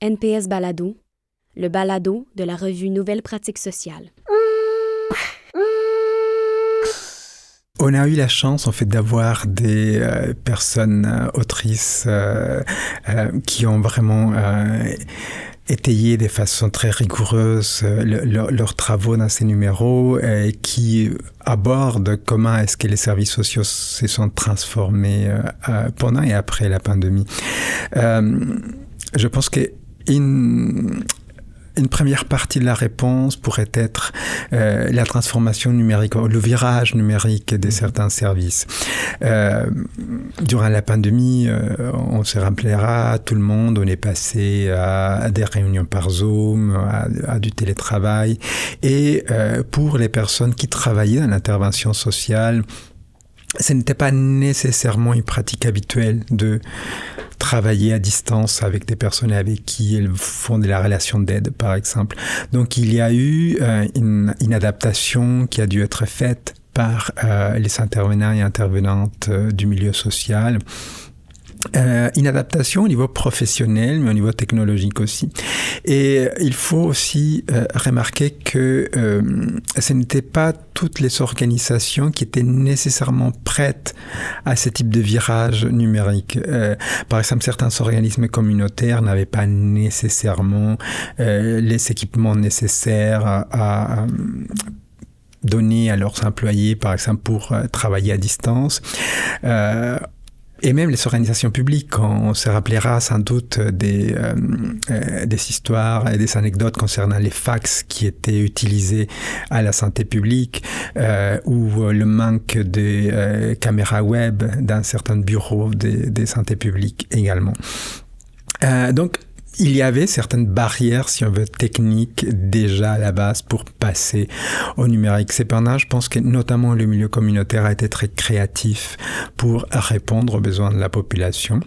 NPS Balado, le balado de la revue Nouvelles pratiques sociales. On a eu la chance, en fait, d'avoir des personnes autrices qui ont vraiment étayé de façon très rigoureuse leurs travaux dans ces numéros, qui abordent comment est-ce que les services sociaux se sont transformés pendant et après la pandémie. Je pense que une première partie de la réponse pourrait être la transformation numérique, le virage numérique de certains services. Durant la pandémie, on se rappellera, tout le monde, on est passé à des réunions par Zoom, à du télétravail. Et pour les personnes qui travaillaient dans l'intervention sociale, ce n'était pas nécessairement une pratique habituelle de travailler à distance avec des personnes avec qui elles font de la relation d'aide, par exemple. Donc, il y a eu une adaptation qui a dû être faite par les intervenants et intervenantes du milieu social. Une adaptation au niveau professionnel, mais au niveau technologique aussi. Et il faut aussi remarquer que ce n'étaient pas toutes les organisations qui étaient nécessairement prêtes à ce type de virage numérique. Par exemple, certains organismes communautaires n'avaient pas nécessairement les équipements nécessaires à donner à leurs employés, par exemple, pour travailler à distance. Et même les organisations publiques, on se rappellera sans doute des histoires et des anecdotes concernant les fax qui étaient utilisés à la santé publique, ou le manque de caméras web dans certains bureaux de santé publique également. Donc, il y avait certaines barrières, si on veut, techniques déjà à la base pour passer au numérique. Cependant, je pense que notamment le milieu communautaire a été très créatif pour répondre aux besoins de la population.